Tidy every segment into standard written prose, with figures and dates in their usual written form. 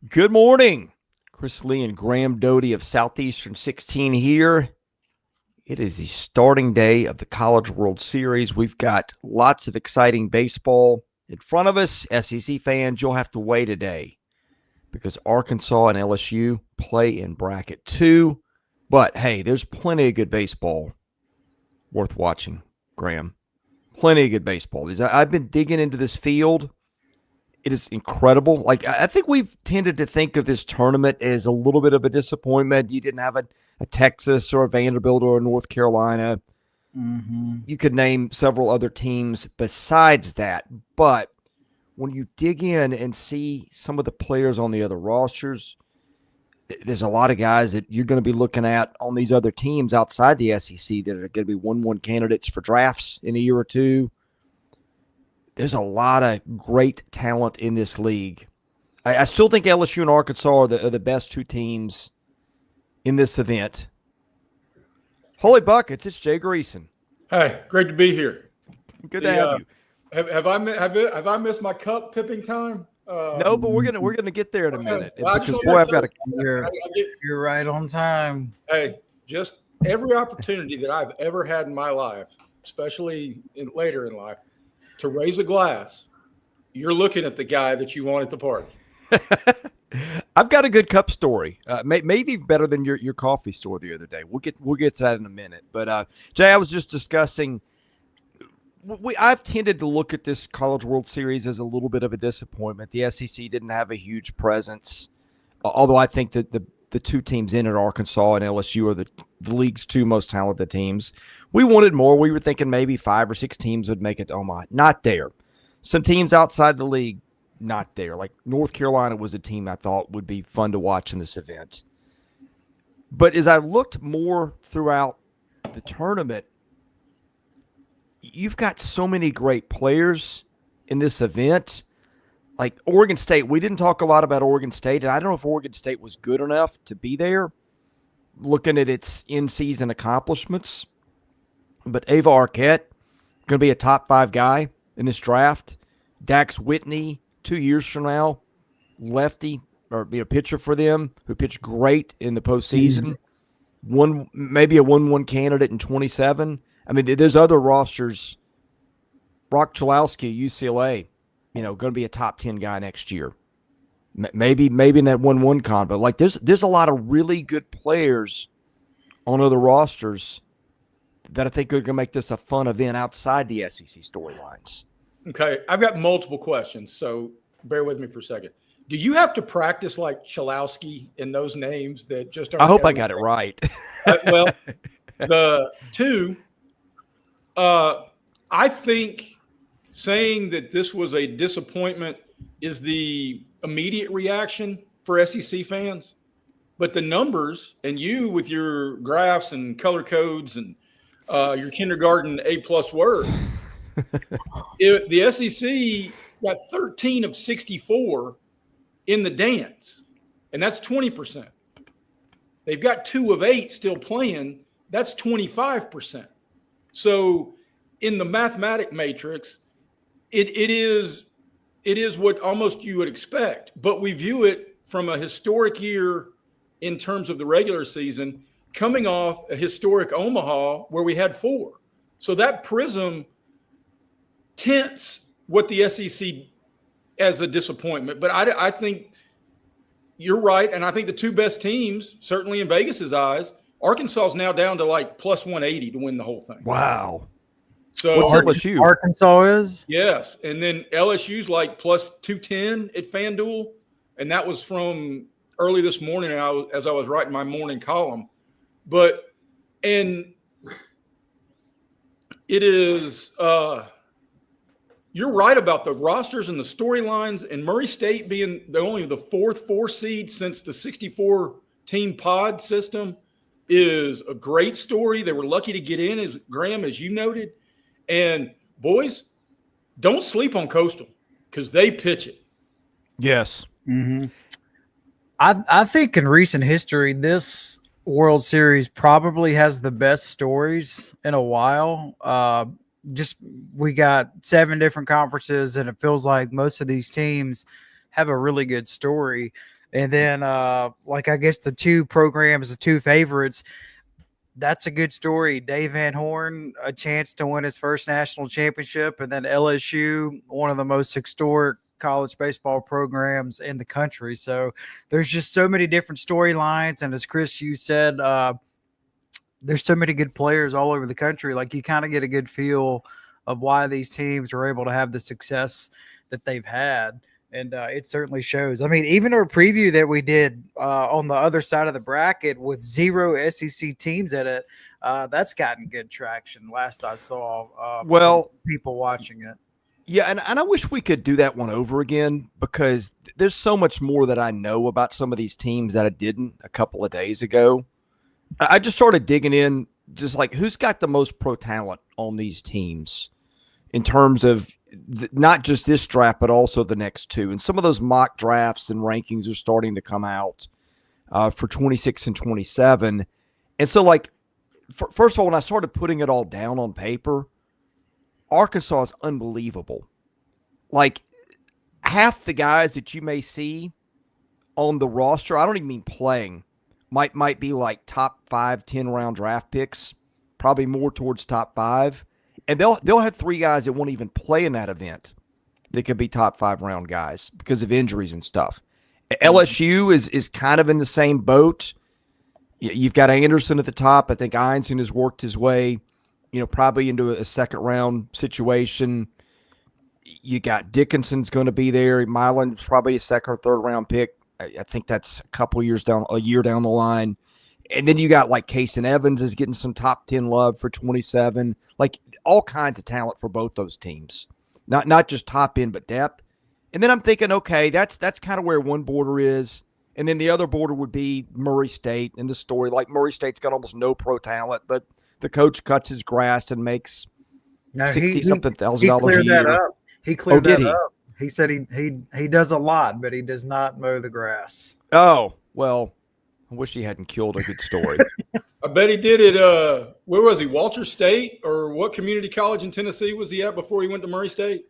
Good morning. Chris Lee and Graham Doty of Southeastern 16 here. It is the starting day of the College World Series. We've got lots of exciting baseball in front of us. SEC fans, you'll have to wait a day because Arkansas and LSU play in bracket 2. But, hey, there's plenty of good baseball worth watching, Graham. Plenty of good baseball. I've been digging into this field. It is incredible. Like, I think we've tended to think of this tournament as a little bit of a disappointment. You didn't have a Texas or a Vanderbilt or a North Carolina. You could name several other teams besides that. But when you dig in and see some of the players on the other rosters, there's a lot of guys that you're going to be looking at on these other teams outside the SEC that are going to be 1-1 candidates for drafts in a year or two. There's a lot of great talent in this league. I still think LSU and Arkansas are the best two teams in this event. Holy buckets, it's Jay Greason. Hey, great to be here. Good to have you. Have I missed my cup pipping time? No, but we're gonna get there in a minute. Well, because boy, I've got to. You're right on time. Hey, just every opportunity that I've ever had in my life, especially later in life, to raise a glass, you're looking at the guy that you want at the party. I've got a good cup story, maybe better than your coffee store the other day. We'll get to that in a minute. But Jay, I was just discussing. I've tended to look at this College World Series as a little bit of a disappointment. The SEC didn't have a huge presence, although I think that the two teams in it, Arkansas and LSU, are the league's two most talented teams. We wanted more. We were thinking maybe 5 or 6 teams would make it to Omaha. Not there. Some teams outside the league, not there. Like North Carolina was a team I thought would be fun to watch in this event. But as I looked more throughout the tournament, you've got so many great players in this event. Like Oregon State, we didn't talk a lot about Oregon State, and I don't know if Oregon State was good enough to be there, looking at its in-season accomplishments. But Ava Arquette, going to be a top 5 guy in this draft. Dax Whitney, 2 years from now, lefty, or be a pitcher for them, who pitched great in the postseason. Maybe a 1-1 candidate in 27. I mean, there's other rosters. Brock Chalowski, UCLA, going to be a top 10 guy next year. Maybe in that 1-1 con, but like there's a lot of really good players on other rosters that I think are going to make this a fun event outside the SEC storylines. Okay, I've got multiple questions, so bear with me for a second. Do you have to practice like Chalowski in those names that just aren't? I hope I got it right. Well, the two, I think saying that this was a disappointment is the immediate reaction for SEC fans. But the numbers, and you with your graphs and color codes and your kindergarten A+ word, the SEC got 13 of 64 in the dance, and that's 20%. They've got 2 of 8 still playing. That's 25%. So in the mathematic matrix, it is what almost you would expect, but we view it from a historic year in terms of the regular season, coming off a historic Omaha where we had 4. So that prism tints what the SEC as a disappointment. But I think you're right, and I think the 2 best teams, certainly in Vegas's eyes, Arkansas is now down to like plus 180 to win the whole thing. Wow. So what's LSU? Arkansas is? Yes. And then LSU's like plus 210 at FanDuel. And that was from early this morning as I was writing my morning column. And it is you're right about the rosters and the storylines, and Murray State being only the 4th 4 seed since the 64-team pod system is a great story. They were lucky to get in, as Graham, as you noted. And boys, don't sleep on Coastal because they pitch it. Yes. Mm-hmm. I think in recent history, this World Series probably has the best stories in a while. We got 7 different conferences, and it feels like most of these teams have a really good story. And then, like, I guess the two programs, the two favorites, that's a good story. Dave Van Horn, a chance to win his first national championship, and then LSU, one of the most historic college baseball programs in the country. So there's just so many different storylines. And as Chris, you said, there's so many good players all over the country. Like, you kind of get a good feel of why these teams are able to have the success that they've had. And it certainly shows. I mean, even our preview that we did on the other side of the bracket with 0 SEC teams in it, that's gotten good traction last I saw. People watching it. Yeah, and I wish we could do that one over again, because there's so much more that I know about some of these teams that I didn't a couple of days ago. I just started digging in, just like, who's got the most pro talent on these teams in terms of not just this draft, but also the next two. And some of those mock drafts and rankings are starting to come out for 26 and 27. And so, like, first of all, when I started putting it all down on paper, Arkansas is unbelievable. Like, half the guys that you may see on the roster, I don't even mean playing, might be like top 5, 10 round draft picks, probably more towards top 5. And they'll have 3 guys that won't even play in that event. They could be top 5 round guys because of injuries and stuff. LSU is kind of in the same boat. You've got Anderson at the top. I think Einstein has worked his way, probably into a second round situation. You got Dickinson's going to be there. Milan's probably a second or third round pick. I think that's a year down the line. And then you got like Cason Evans is getting some top 10 love for 27. Like, all kinds of talent for both those teams. Not just top end, but depth. And then I'm thinking, okay, that's kind of where one border is. And then the other border would be Murray State in the story. Like, Murray State's got almost no pro talent, but the coach cuts his grass and makes $60-something thousand a year. That up. He cleared that up. He said he does a lot, but he does not mow the grass. Oh, well, I wish he hadn't killed a good story. I bet he did it. Where was he? Walter State, or what community college in Tennessee was he at before he went to Murray State?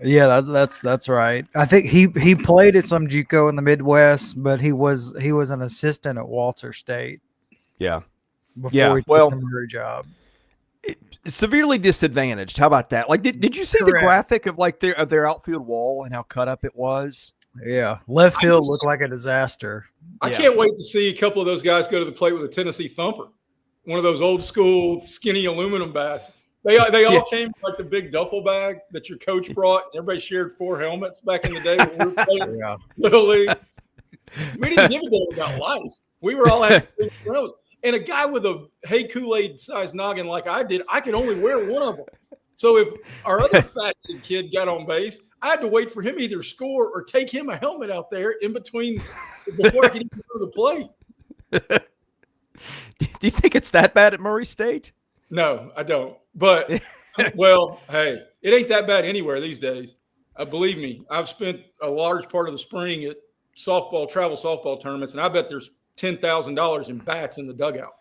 Yeah, that's right. I think he played at some JUCO in the Midwest, but he was an assistant at Walter State. Yeah. Before he took the Murray job. Severely disadvantaged. How about that? Like, did you see the graphic of like their outfield wall and how cut up it was? Yeah, left field looked like a disaster. I can't wait to see a couple of those guys go to the plate with a Tennessee thumper, one of those old school skinny aluminum bats. They all came like the big duffel bag that your coach brought. Everybody shared 4 helmets back in the day when we were playing Little League. We didn't give a damn about lice. We were all having six throws. And a guy with a Hey Kool-Aid sized noggin like I did, I could only wear one of them. So if our other fat kid got on base, I had to wait for him either score or take him a helmet out there in between before I could even go to the plate. Do you think it's that bad at Murray State? No, I don't. But, well, hey, it ain't that bad anywhere these days. Believe me, I've spent a large part of the spring at travel softball tournaments, and I bet there's $10,000 in bats in the dugout.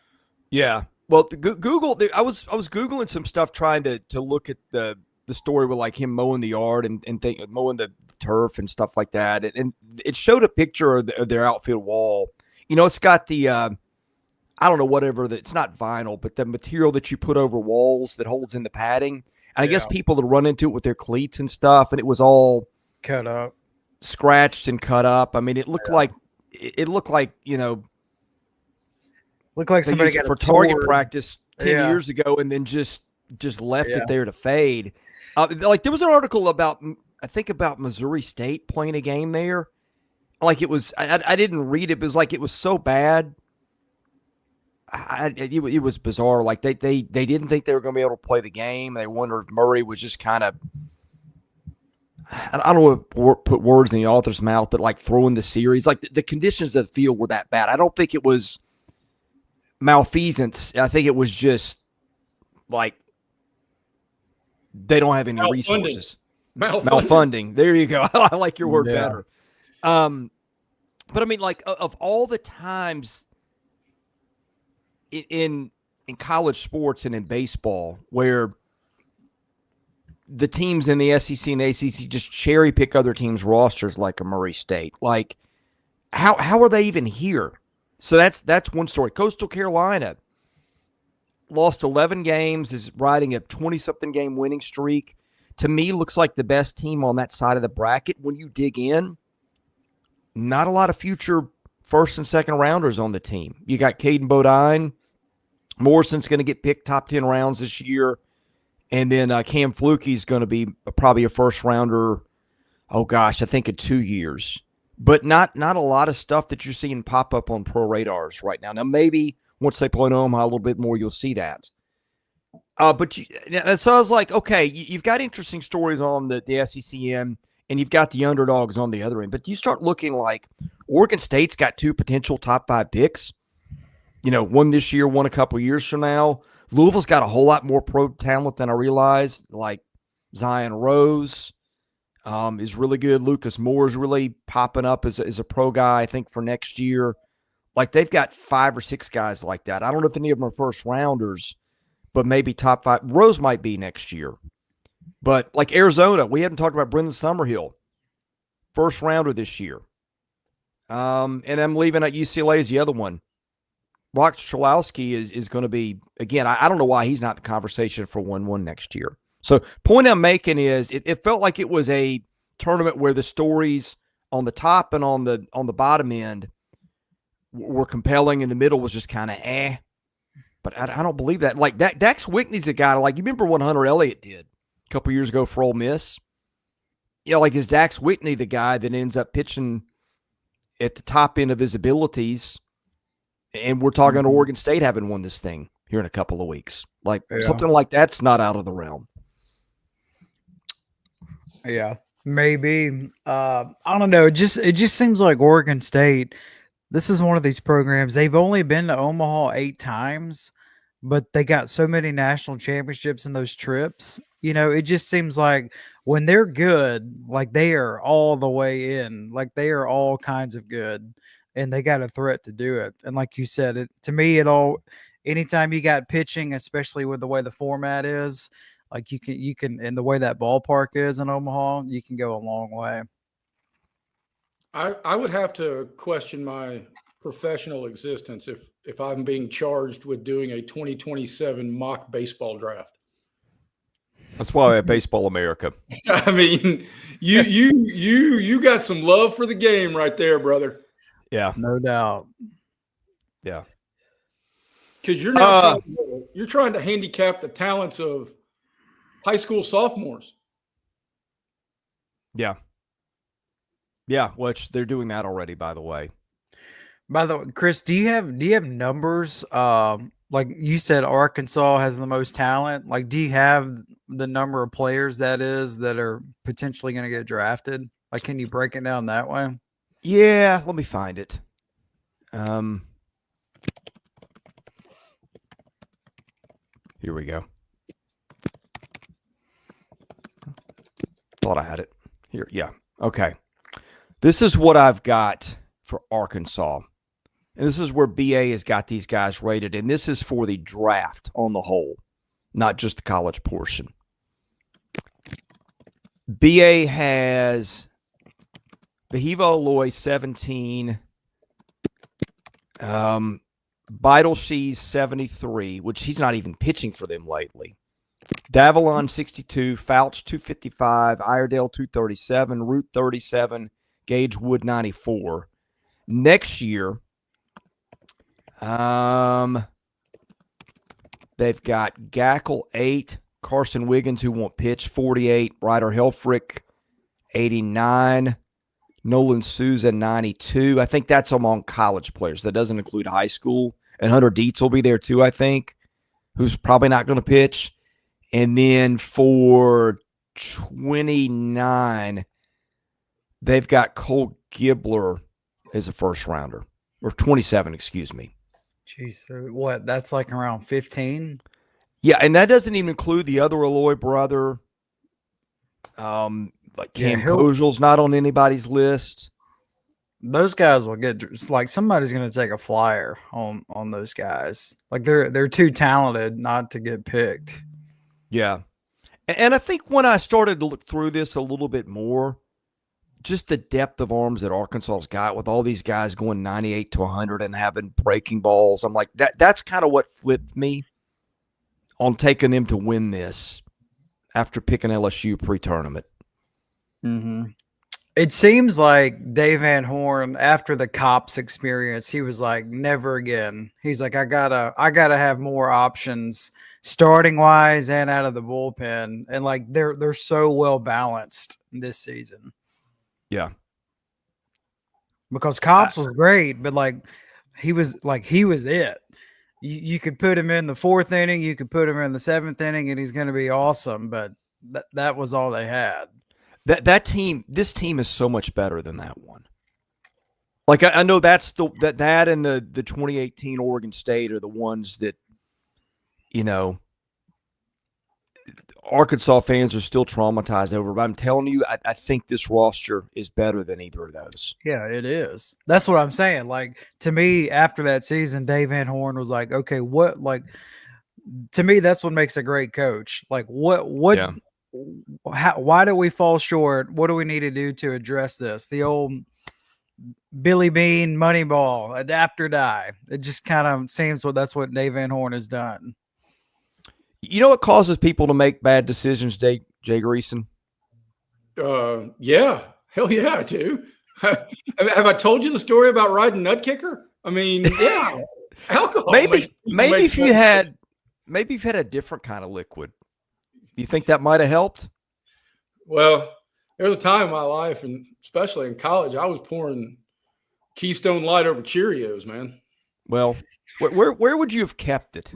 Yeah. Well, Google. I was Googling some stuff trying to look at the story with like him mowing the yard and mowing the turf and stuff like that. And it showed a picture of their outfield wall. It's got the I don't know, whatever, it's not vinyl, but the material that you put over walls that holds in the padding. And I guess people that run into it with their cleats and stuff, and it was all cut up, scratched and cut up. I mean, it looked like looked like somebody got for target practice 10 years ago, and then just left it there to fade. Like, there was an article about Missouri State playing a game there. Like, it was, I didn't read it, but it was like, it was so bad. It was bizarre. Like, they didn't think they were going to be able to play the game. They wondered if Murray was just kind of, I don't want to put words in the author's mouth, but like throwing the series. Like, the conditions of the field were that bad. I don't think it was malfeasance. I think it was just like they don't have any resources. Malfunding. There you go. I like your word better. But I mean, like, of all the times in college sports and in baseball where the teams in the SEC and ACC just cherry pick other teams' rosters like a Murray State, like, how are they even here? So that's one story. Coastal Carolina lost 11 games, is riding a 20-something game winning streak. To me, looks like the best team on that side of the bracket. When you dig in, not a lot of future first and second rounders on the team. You got Caden Bodine. Morrison's going to get picked top 10 rounds this year. And then Cam Fluke's going to be probably a first rounder, oh gosh, I think in 2 years. But not a lot of stuff that you're seeing pop up on pro radars right now. Now, maybe once they play in Omaha a little bit more, you'll see that. So I was like, okay, you've got interesting stories on the SECM, and you've got the underdogs on the other end. But you start looking like Oregon State's got 2 potential top 5 picks. One this year, one a couple years from now. Louisville's got a whole lot more pro talent than I realized. Like Zion Rose is really good. Lucas Moore is really popping up as a pro guy, I think, for next year. Like they've got 5 or 6 guys like that. I don't know if any of them are first rounders, but maybe top 5. Rose might be next year. But like Arizona, we haven't talked about Brendan Summerhill, first rounder this year. And I'm leaving at UCLA as the other one. Rock Strelowski is going to be, again, I don't know why he's not the conversation for 1-1 next year. So point I'm making is it felt like it was a tournament where the stories on the top and on the bottom end were compelling, and the middle was just kind of But I don't believe that. Like Dax Whitney's a guy, like you remember what Hunter Elliott did a couple years ago for Ole Miss? Like is Dax Whitney the guy that ends up pitching at the top end of his abilities? And we're talking Oregon State having won this thing here in a couple of weeks. Like something like that's not out of the realm. Yeah, maybe. I don't know. It just seems like Oregon State, this is one of these programs. They've only been to Omaha 8 times, but they got so many national championships in those trips. It just seems like when they're good, like they are all the way in. Like they are all kinds of good. And they got a threat to do it. And like you said, anytime you got pitching, especially with the way the format is, like you can, and the way that ballpark is in Omaha, you can go a long way. I would have to question my professional existence if I'm being charged with doing a 2027 mock baseball draft. That's why we have Baseball America. I mean, you got some love for the game right there, brother. Yeah, no doubt. Yeah, because you're now trying to handicap the talents of high school sophomores. Yeah, which they're doing that already, by the way. By the way, Chris, do you have numbers? Like you said, Arkansas has the most talent. Like, do you have the number of players that are potentially going to get drafted? Like, can you break it down that way? Yeah, let me find it. Here we go. Thought I had it. Here, yeah. Okay. This is what I've got for Arkansas. And this is where BA has got these guys rated. And this is for the draft on the whole, not just the college portion. BA has Behiva Aloy 17, Beidelshees 73, which he's not even pitching for them lately. Davalon 62, Fouch 255, Iredale 237, Root 37, Gage Wood 94. Next year, they've got Gackle 8, Carson Wiggins, who won't pitch, 48, Ryder Helfrich 89, Nolan Souza 92. I think that's among college players. That doesn't include high school. And Hunter Dietz will be there too, I think, who's probably not going to pitch. And then for 29, they've got Cole Gibler as a first rounder. Or 27, excuse me. Jeez, so what? That's like around 15? Yeah, and that doesn't even include the other Aloy brother. Like Cam Kozel's not on anybody's list. Those guys will get, like, somebody's going to take a flyer on those guys. Like they're too talented not to get picked. Yeah. And I think when I started to look through this a little bit more, just the depth of arms that Arkansas's got with all these guys going 98 to 100 and having breaking balls. I'm like, that's kind of what flipped me on taking them to win this after picking LSU pre-tournament. Mm-hmm. It seems like Dave Van Horn, after the Cops experience, he was like, never again. He's like, I gotta have more options starting wise and out of the bullpen. And like they're so well balanced this season. Yeah. Because Cops was great, but like he was it. You could put him in the 4th inning, you could put him in the 7th inning, and he's gonna be awesome. But that was all they had. This team is so much better than that one. Like I know that and the 2018 Oregon State are the ones that, you know, Arkansas fans are still traumatized over. But I'm telling you, I think this roster is better than either of those. Yeah, it is. That's what I'm saying. Like, to me, after that season, Dave Van Horn was like, okay, what, like, to me, that's what makes a great coach. Like, why do we fall short? What do we need to do to address this? The old Billy Bean, Moneyball, adapt or die. It just kind of seems that's what Dave Van Horn has done. You know what causes people to make bad decisions, Jay Greason? Yeah. Hell yeah, I do. Have I told you the story about riding Nutkicker? I mean, yeah. Alcohol. Maybe if you had a different kind of liquid, you think that might have helped? Well, there was a time in my life, and especially in college, I was pouring Keystone Light over Cheerios, man. Well, where would you have kept it?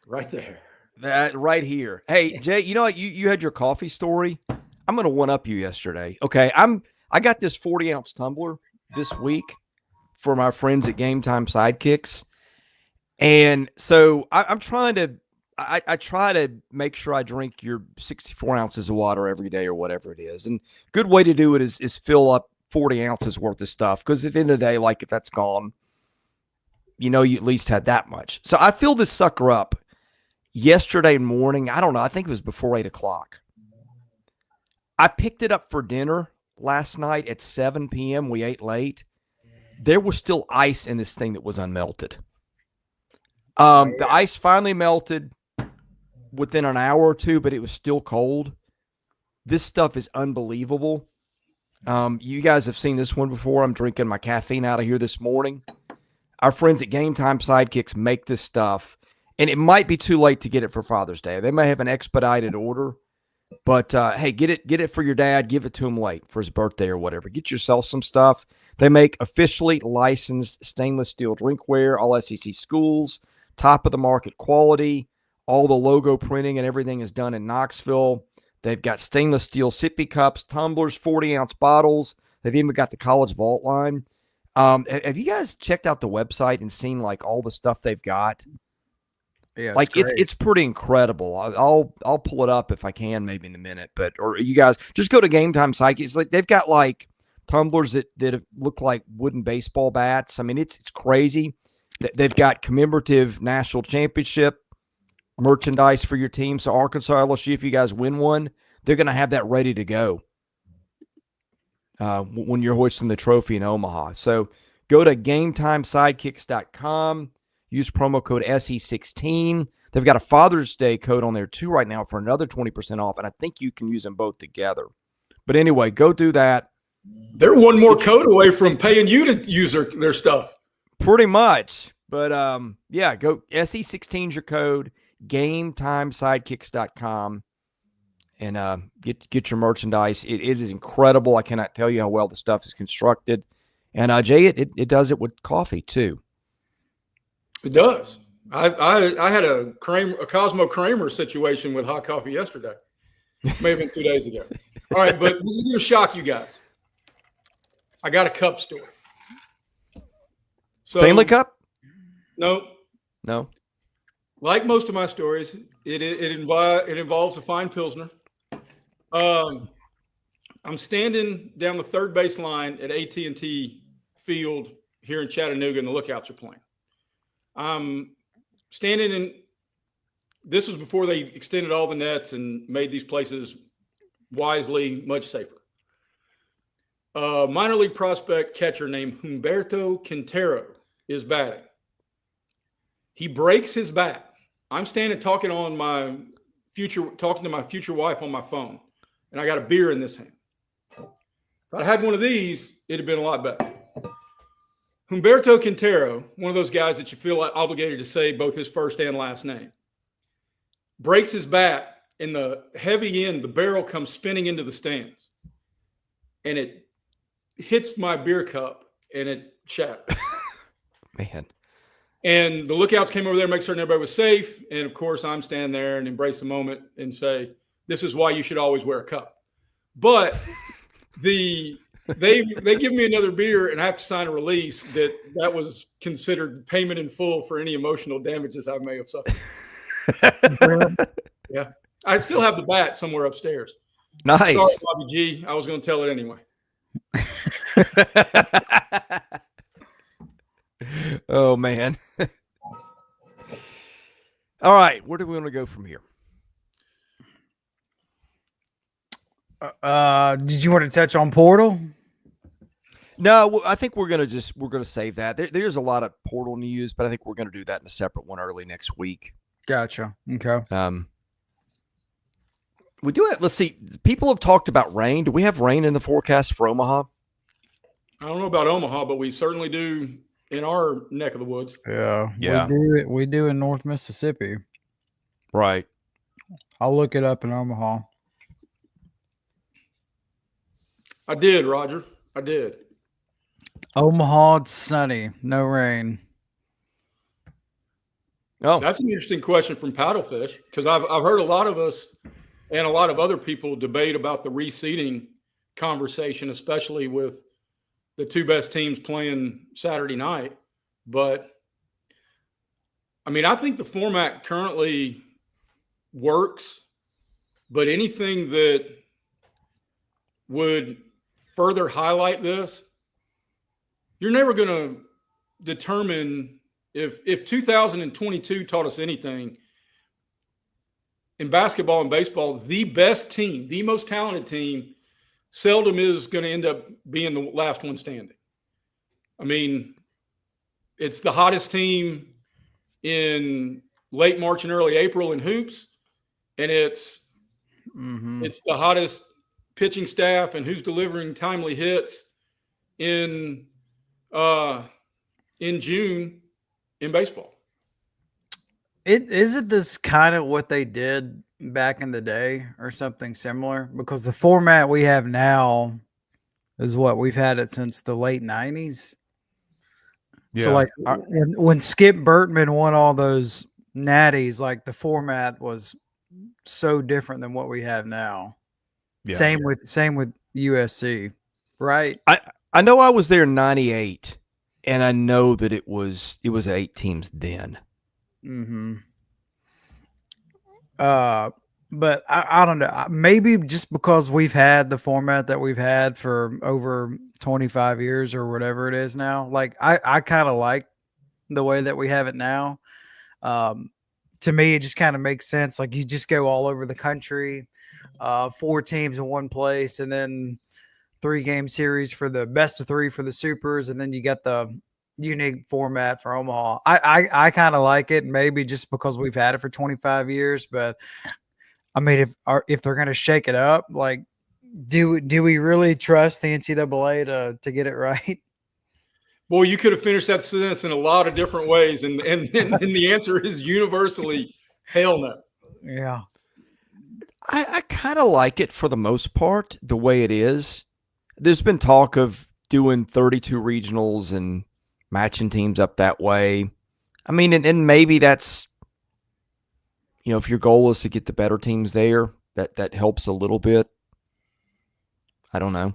Right there. That right here. Hey, Jay, you know what? You had your coffee story. I'm going to one-up you yesterday. Okay, I got this 40-ounce tumbler this week for my friends at GameTime Sidekicks. And so I'm trying to I try to make sure I drink your 64 ounces of water every day or whatever it is. And good way to do it is fill up 40 ounces worth of stuff. Because at the end of the day, like if that's gone, you know you at least had that much. So I filled this sucker up yesterday morning. I don't know. I think it was before 8 o'clock. I picked it up for dinner last night at 7 p.m. We ate late. There was still ice in this thing that was unmelted. The ice finally melted within an hour or two, but it was still cold. This stuff is unbelievable. You guys have seen this one before. I'm drinking my caffeine out of here this morning. Our friends at GameTime Sidekicks make this stuff, and it might be too late to get it for Father's Day. They may have an expedited order, but hey, get it for your dad. Give it to him late for his birthday or whatever. Get yourself some stuff. They make officially licensed stainless steel drinkware, all SEC schools, top of the market quality. All the logo printing and everything is done in Knoxville. They've got stainless steel sippy cups, tumblers, 40-ounce bottles. They've even got the College Vault line. Have you guys checked out the website and seen like all the stuff they've got? Yeah, like it's pretty incredible. I'll pull it up if I can, maybe in a minute. Or you guys just go to GameTime Sidekicks. Like they've got like tumblers that look like wooden baseball bats. I mean, it's crazy. They've got commemorative national championship merchandise for your team. So Arkansas, LSU, if you guys win one, they're going to have that ready to go when you're hoisting the trophy in Omaha. So go to GameTimeSidekicks.com. Use promo code SE16. They've got a Father's Day code on there too right now for another 20% off, and I think you can use them both together. But anyway, go do that. They're one more code away from paying you to use their stuff. Pretty much. But yeah, go SE16 is your code. GameTimeSidekicks.com and get your merchandise. It is incredible. I cannot tell you how well the stuff is constructed. And Jay, it does it with coffee too. It does. I had a Cosmo Kramer situation with hot coffee yesterday. May have been 2 days ago. All right, but this is going to shock you guys. I got a cup story. So, Stanley Cup? No. Like most of my stories, it involves a fine Pilsner. I'm standing down the third base line at AT&T Field here in Chattanooga, and the Lookouts are playing. I'm standing in – this was before they extended all the nets and made these places wisely, much safer. Minor league prospect catcher named Humberto Quintero is batting. He breaks his bat. I'm standing talking to my future wife on my phone, and I got a beer in this hand. If I'd had one of these, it'd have been a lot better. Humberto Quintero, one of those guys that you feel obligated to say both his first and last name, breaks his bat, and the heavy end, the barrel comes spinning into the stands, and it hits my beer cup, and it shattered. Man. And the lookouts came over there to make certain everybody was safe. And, of course, I'm standing there and embrace the moment and say, this is why you should always wear a cup. But they give me another beer, and I have to sign a release that was considered payment in full for any emotional damages I may have suffered. Yeah. I still have the bat somewhere upstairs. Nice. Sorry, Bobby G. I was going to tell it anyway. Oh, man. All right. Where do we want to go from here? Did you want to touch on portal? No, I think we're going to save that. There's a lot of portal news, but I think we're going to do that in a separate one early next week. Gotcha. Okay. We do it. Let's see. People have talked about rain. Do we have rain in the forecast for Omaha? I don't know about Omaha, but we certainly do in our neck of the woods. Yeah. We do in North Mississippi. Right. I'll look it up in Omaha. I did, Roger. I did. Omaha, it's sunny, no rain. Oh, that's an interesting question from Paddlefish, because I've heard a lot of us and a lot of other people debate about the reseeding conversation, especially with the two best teams playing Saturday night. But I mean, I think the format currently works, but anything that would further highlight this, you're never going to determine if 2022 taught us anything in basketball and baseball, the best team, the most talented team, seldom is going to end up being the last one standing. I mean, it's the hottest team in late March and early April in hoops, and it's the hottest pitching staff and who's delivering timely hits in June in baseball. Isn't this kind of what they did back in the day or something similar? Because the format we have now is what we've had it since the late 90s. Yeah. So like when Skip Bertman won all those natties, like the format was so different than what we have now. Yeah. Same with USC, right? I know I was there in 98, and I know that it was 8 teams then. But I don't know. Maybe just because we've had the format that we've had for over 25 years or whatever it is now. Like I kind of like the way that we have it now. To me, it just kind of makes sense. Like you just go all over the country, 4 teams in one place, and then 3-game series for the best of 3 for the supers, and then you got the unique format for Omaha. I kind of like it, maybe just because we've had it for 25 years. But I mean, if they're going to shake it up, like, do we really trust the NCAA to get it right? Boy, you could have finished that sentence in a lot of different ways, and the answer is universally hell no. Yeah, I kind of like it for the most part the way it is. There's been talk of doing 32 regionals and matching teams up that way. I mean, and maybe that's, if your goal is to get the better teams there, that helps a little bit. I don't know.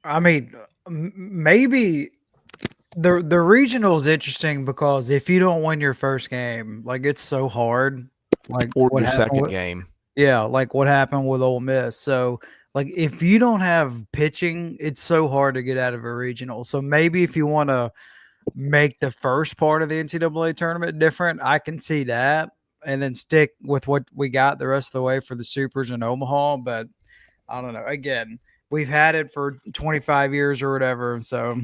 I mean, maybe the regional is interesting because if you don't win your first game, like it's so hard. Like or your second game. Yeah, like what happened with Ole Miss. So, like, if you don't have pitching, it's so hard to get out of a regional. So maybe if you want to make the first part of the NCAA tournament different, I can see that. and then stick with what we got the rest of the way for the Supers in Omaha. But I don't know. Again, we've had it for 25 years or whatever, so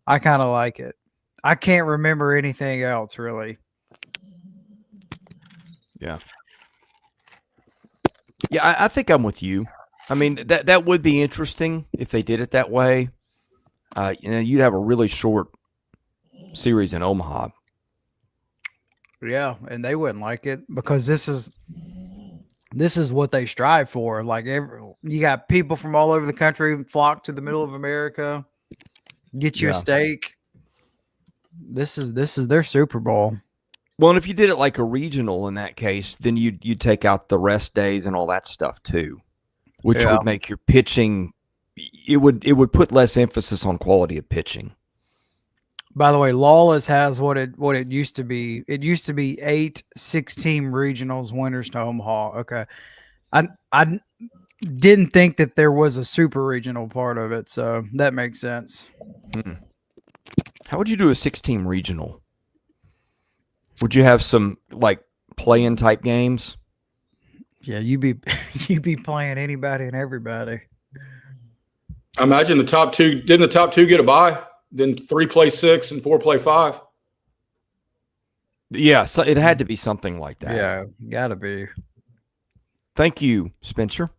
I kind of like it. I can't remember anything else really. Yeah. Yeah, I think I'm with you. I mean, that would be interesting if they did it that way. You'd have a really short series in Omaha. Yeah, and they wouldn't like it because this is what they strive for. Like you got people from all over the country flock to the middle of America, get you a steak. This is their Super Bowl. Well, and if you did it like a regional in that case, then you'd take out the rest days and all that stuff too, which would make your pitching. It would put less emphasis on quality of pitching. By the way, Lawless has what it used to be. It used to be 8 6-team regionals, winners to Omaha. Okay, I didn't think that there was a super regional part of it, so that makes sense. How would you do a 6-team regional? Would you have some like play-in type games? Yeah, you be playing anybody and everybody. I imagine the top two get a bye? Then 3 play 6 and 4 play 5. Yeah, so it had to be something like that. Yeah, gotta be. Thank you, Spencer.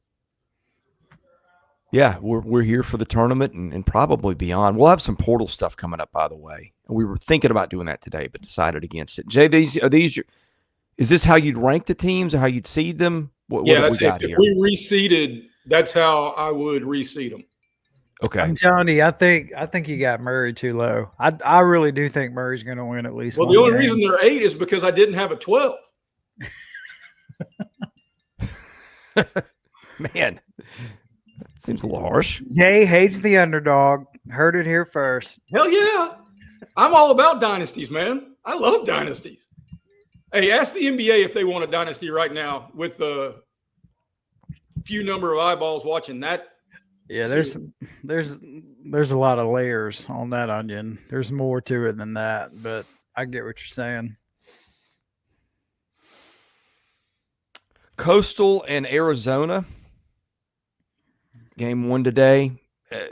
Yeah, we're here for the tournament and probably beyond. We'll have some portal stuff coming up, by the way. We were thinking about doing that today, but decided against it. Jay, is this how you'd rank the teams or how you'd seed them? What that's it. If we reseeded, that's how I would reseed them. Okay. I'm telling you, I think you got Murray too low. I really do think Murray's going to win at least. Well, the only reason they're 8 is because I didn't have a 12. Man, that seems a little harsh. Jay hates the underdog. Heard it here first. Hell yeah. I'm all about dynasties, man. I love dynasties. Hey, ask the NBA if they want a dynasty right now with a few number of eyeballs watching that. Yeah, there's a lot of layers on that onion. There's more to it than that, but I get what you're saying. Coastal and Arizona. Game 1 today.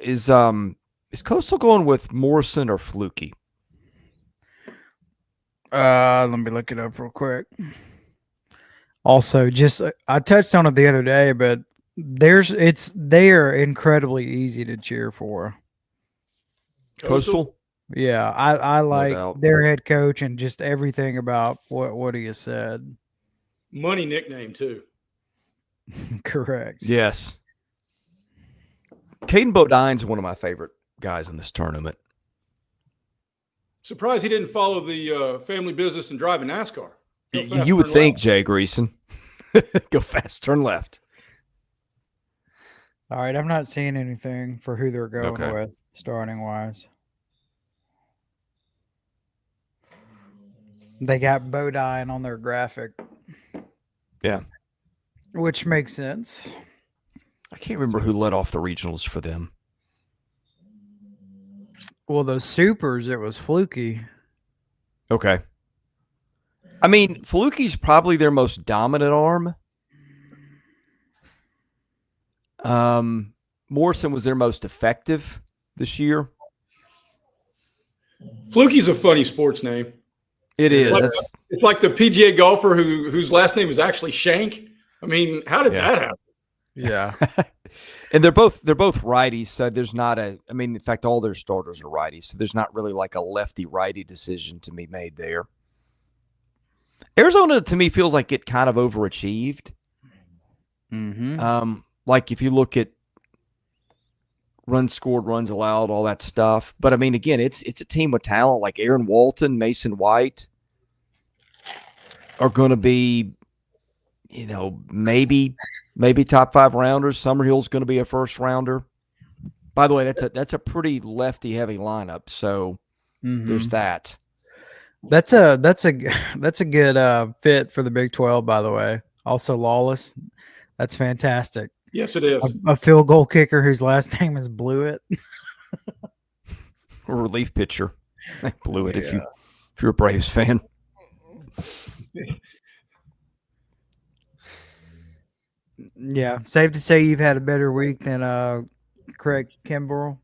Is Coastal going with Morrison or Fluky? Let me look it up real quick. Also, I touched on it the other day, but they are incredibly easy to cheer for. Coastal? Yeah, I like their head coach and just everything about what he has said. Money nickname too. Correct. Yes. Caden Bodine's one of my favorite guys in this tournament. Surprised he didn't follow the family business and drive a NASCAR. You would think, Jay Greason. Go fast, turn left. All right, I'm not seeing anything for who they're going with starting wise. They got Bodine on their graphic. Yeah. Which makes sense. I can't remember who led off the regionals for them. Well, those supers, it was Fluky. Okay. I mean, Fluky's probably their most dominant arm. Morrison was their most effective this year. Fluky's a funny sports name. It is. It's like the PGA golfer whose last name is actually Shank. I mean, how did that happen? Yeah. And they're both righties, so there's not in fact, all their starters are righties, so there's not really like a lefty-righty decision to be made there. Arizona, to me, feels like it kind of overachieved. Mm-hmm. Like if you look at runs scored, runs allowed, all that stuff. But I mean, again, it's a team with talent like Aaron Walton, Mason White are going to be, maybe top 5 rounders. Summerhill's going to be a first rounder. By the way, that's a pretty lefty heavy lineup. So there's that. That's a good fit for the Big 12, by the way. Also Lawless. That's fantastic. Yes, it is. A field goal kicker whose last name is Blewett. A relief pitcher. Blewett, if you're a Braves fan. Yeah, safe to say you've had a better week than Craig Kimbrell.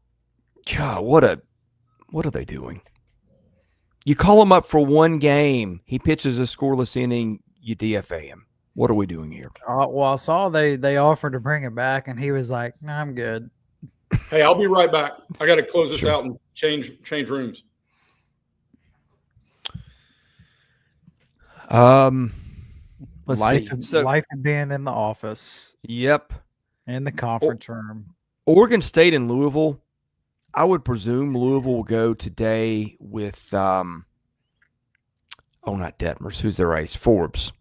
God, what are they doing? You call him up for one game, he pitches a scoreless inning, you DFA him. What are we doing here? Well, I saw they offered to bring him back, and he was like, "No, I'm good." Hey, I'll be right back. I got to close this Sure. out and change rooms. Let's life, see. So, life of being in the office, yep. in the conference room. Oregon State and Louisville. I would presume Louisville will go today with not Detmers. Who's their ace? Forbes.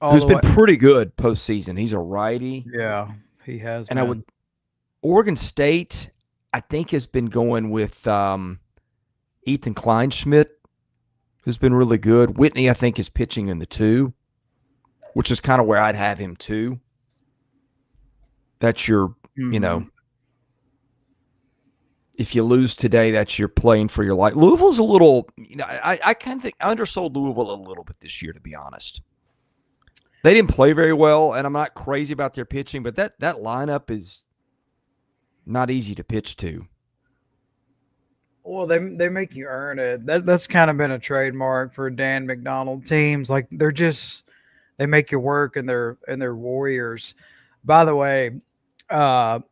Who's been pretty good postseason. He's a righty. Yeah, he has. And Oregon State, I think, has been going with Ethan Kleinschmidt, who's been really good. Whitney, I think, is pitching in the 2, which is kind of where I'd have him too. That's your, if you lose today, that's your playing for your life. Louisville's a little, I kind of think I undersold Louisville a little bit this year, to be honest. They didn't play very well, and I'm not crazy about their pitching, but that lineup is not easy to pitch to. Well, they make you earn it. That's kind of been a trademark for Dan McDonald teams. Like they make you work, and they're warriors. By the way, I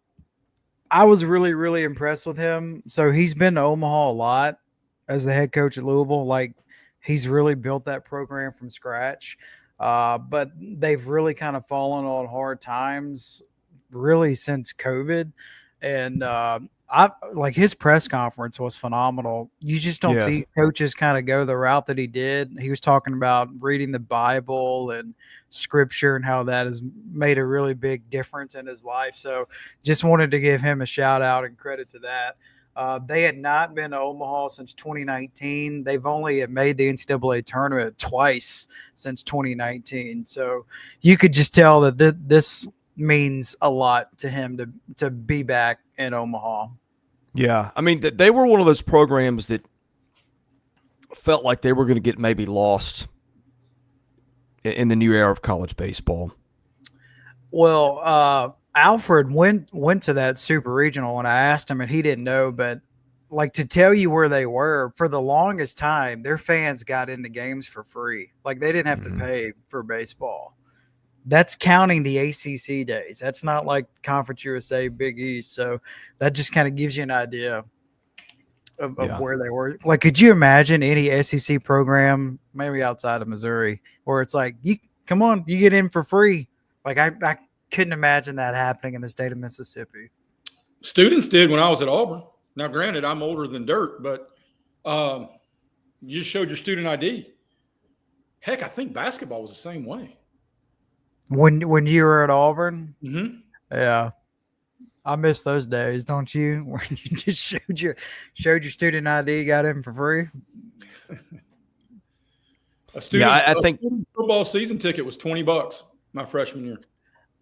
was really, really impressed with him. So he's been to Omaha a lot as the head coach at Louisville. Like, he's really built that program from scratch. But they've really kind of fallen on hard times really since COVID. And his press conference was phenomenal. You just don't see coaches kind of go the route that he did. He was talking about reading the Bible and scripture and how that has made a really big difference in his life. So just wanted to give him a shout out and credit to that. They had not been to Omaha since 2019. They've only made the NCAA tournament twice since 2019. So you could just tell that this means a lot to him to be back in Omaha. Yeah, I mean, they were one of those programs that felt like they were going to get maybe lost in the new era of college baseball. Well, Alfred went to that super regional, and I asked him, and he didn't know, but like, to tell you where they were, for the longest time, their fans got into games for free. Like, they didn't have to pay for baseball. That's counting the ACC days. That's not like Conference USA, Big East. So that just kind of gives you an idea of where they were. Like, could you imagine any SEC program, maybe outside of Missouri, where it's like, you get in for free? Like, I couldn't imagine that happening in the state of Mississippi. Students did when I was at Auburn. Now, granted, I'm older than dirt, but you showed your student ID. Heck, I think basketball was the same way. When you were at Auburn? Mm-hmm. Yeah. I miss those days, don't you? Where you just showed your student ID, got in for free. I think football season ticket was $20 my freshman year.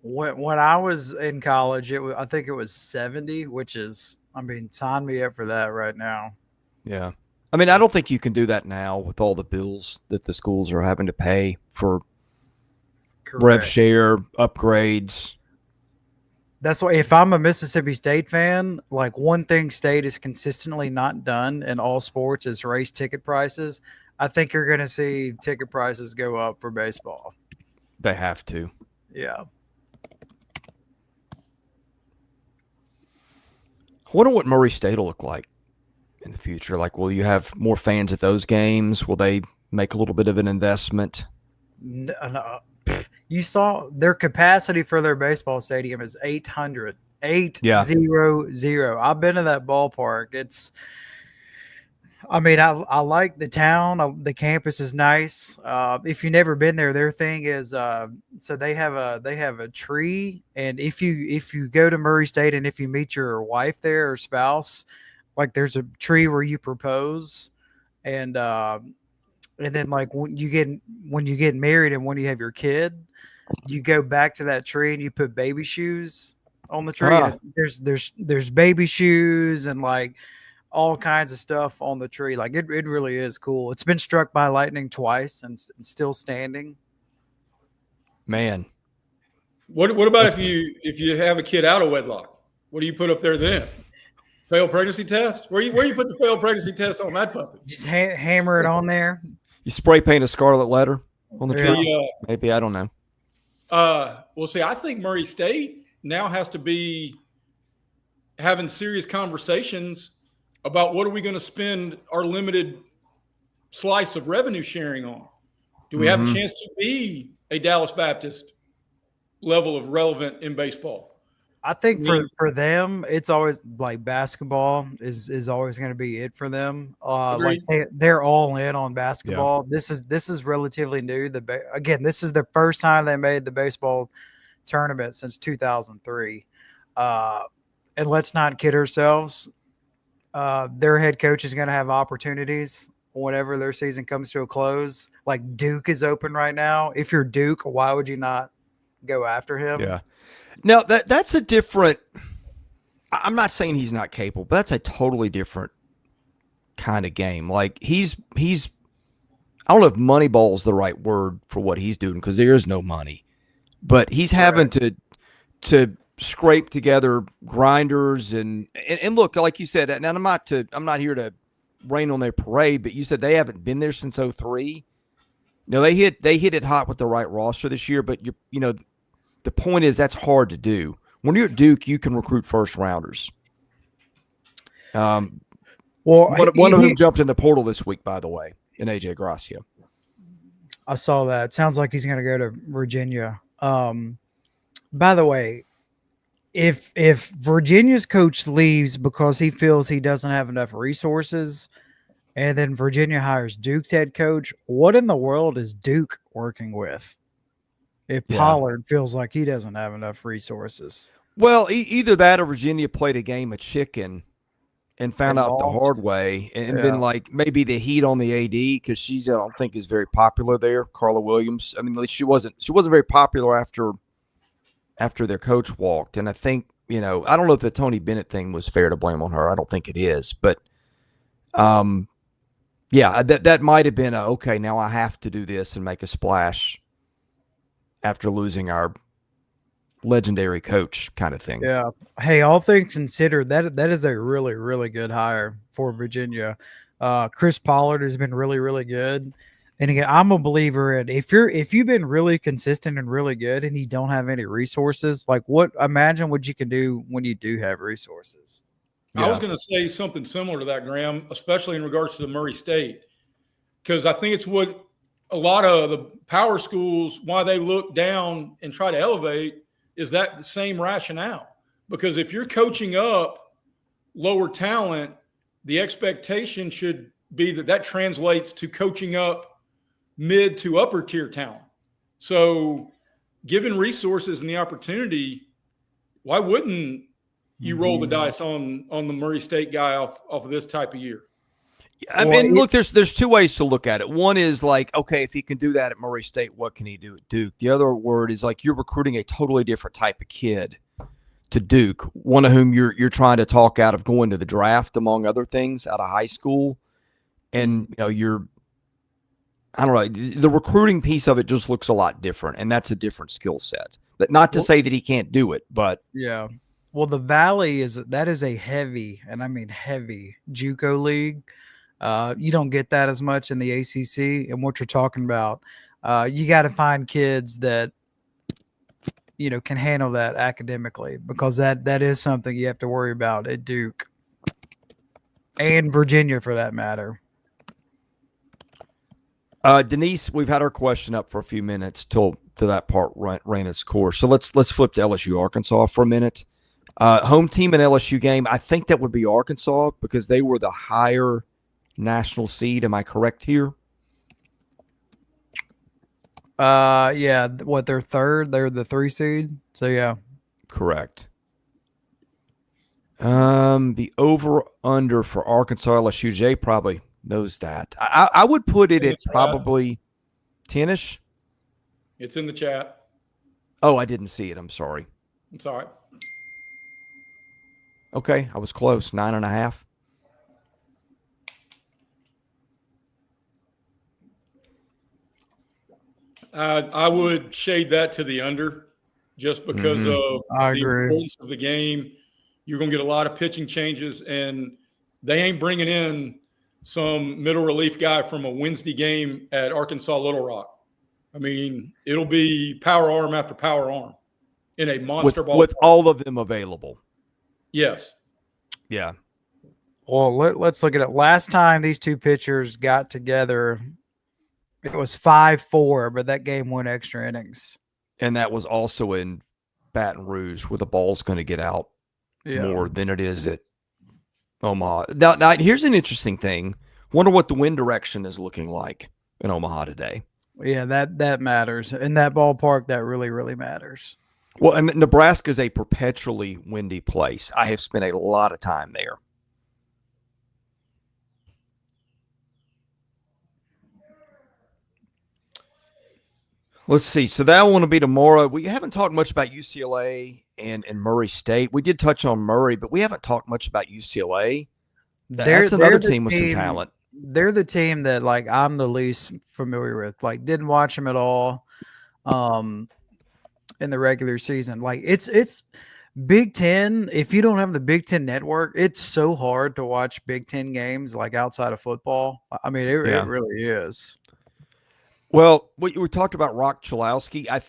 When I was in college, I think it was $70, which is, sign me up for that right now. Yeah. I mean, I don't think you can do that now with all the bills that the schools are having to pay for rev share, upgrades. That's why, if I'm a Mississippi State fan, like, one thing State is consistently not done in all sports is raise ticket prices. I think you're going to see ticket prices go up for baseball. They have to. Yeah. I wonder what Murray State will look like in the future. Like, will you have more fans at those games? Will they make a little bit of an investment? No. You saw their capacity for their baseball stadium is 800. 800. I've been to that ballpark. I like the town. The campus is nice. If you've never been there, their thing is so they have a tree, and if you go to Murray State and if you meet your wife there or spouse, like, there's a tree where you propose, and then, like, when you get married and when you have your kid, you go back to that tree and you put baby shoes on the tree. There's baby shoes and, like, all kinds of stuff on the tree. Like, it really is cool. It's been struck by lightning twice and still standing. Man. What about if you have a kid out of wedlock? What do you put up there then? Failed pregnancy test? Where you put the failed pregnancy test on that puppy? Just hammer it on there. You spray paint a scarlet letter on the tree? Maybe, I don't know. Well, see, I think Murray State now has to be having serious conversations about what are we going to spend our limited slice of revenue sharing on. Do we have a chance to be a Dallas Baptist level of relevant in baseball? I think for them, it's always like basketball is always going to be it for them. Like they're all in on basketball. Yeah. This is relatively new. Again, this is the first time they made the baseball tournament since 2003. And let's not kid ourselves. Their head coach is going to have opportunities whenever their season comes to a close. Like Duke is open right now. If you're Duke, why would you not go after him? Yeah. Now that's a different. I'm not saying he's not capable, but that's a totally different kind of game. Like he's. I don't know if Moneyball is the right word for what he's doing because there is no money, but he's having to scrape together grinders and look, like you said. And I'm not here to rain on their parade, but you said they haven't been there since 2003. No, they hit it hot with the right roster this year, but the point is that's hard to do. When you're at Duke, you can recruit first rounders. One of them jumped in the portal this week, by the way, in AJ Gracia. I saw that. Sounds like he's going to go to Virginia. By the way, if Virginia's coach leaves because he feels he doesn't have enough resources, and then Virginia hires Duke's head coach, what in the world is Duke working with? If Pollard feels like he doesn't have enough resources. Well, either that or Virginia played a game of chicken and found out the hard way. And then, like, maybe the heat on the AD because I don't think, is very popular there, Carla Williams. I mean, she wasn't very popular after their coach walked. And I think, I don't know if the Tony Bennett thing was fair to blame on her. I don't think it is. But, that might have been okay, now I have to do this and make a splash after losing our legendary coach kind of thing. Yeah. Hey, all things considered, that is a really, really good hire for Virginia. Chris Pollard has been really, really good. And again, I'm a believer in if you've been really consistent and really good and you don't have any resources, like imagine what you can do when you do have resources. Yeah. I was going to say something similar to that, Graham, especially in regards to the Murray State, because I think it's what a lot of the power schools, why they look down and try to elevate, is that the same rationale. Because if you're coaching up lower talent, the expectation should be that translates to coaching up mid to upper tier talent. So given resources and the opportunity, why wouldn't you roll the dice on the Murray State guy off of this type of year? I mean, look, there's two ways to look at it. One is like, okay, if he can do that at Murray State, what can he do at Duke? The other word is like you're recruiting a totally different type of kid to Duke, one of whom you're trying to talk out of going to the draft, among other things, out of high school. And, I don't know, the recruiting piece of it just looks a lot different, and that's a different skill set. But not to say that he can't do it, but. Yeah. Well, the Valley is a heavy, and I mean heavy, JUCO league. You don't get that as much in the ACC. And what you're talking about, you got to find kids that, can handle that academically, because that is something you have to worry about at Duke and Virginia for that matter. Denise, we've had our question up for a few minutes till that part ran its course. So let's flip to LSU Arkansas for a minute. Home team and LSU game. I think that would be Arkansas because they were the higher national seed. Am I correct here? Yeah. What, they're third? They're the 3 seed. So yeah. Correct. The over under for Arkansas LSU, Jay probably knows that. I would put it at probably 10-ish. It's in the chat. Oh, I didn't see it. I'm sorry. It's all right. Okay, I was close. 9.5. I would shade that to the under just because of I the agree. importance of the game. You're going to get a lot of pitching changes, and they ain't bringing in some middle relief guy from a Wednesday game at Arkansas Little Rock. I mean, it'll be power arm after power arm in a monster ball. With all of them available. Yes. Yeah. Well, let's look at it. Last time these two pitchers got together, it was 5-4, but that game went extra innings. And that was also in Baton Rouge, where the ball's going to get out more than it is at Omaha. Now, here's an interesting thing. Wonder what the wind direction is looking like in Omaha today. Yeah, that matters. In that ballpark, that really, really matters. Well, and Nebraska is a perpetually windy place. I have spent a lot of time there. Let's see. So that one will be tomorrow. We haven't talked much about UCLA and Murray State. We did touch on Murray, but we haven't talked much about UCLA. That's another team with some talent. They're the team that, like, I'm the least familiar with. Like, didn't watch them at all in the regular season. Like, it's Big Ten. If you don't have the Big Ten network, it's so hard to watch Big Ten games, like, outside of football. I mean, it really is. Well, we talked about Rock Chalowski. I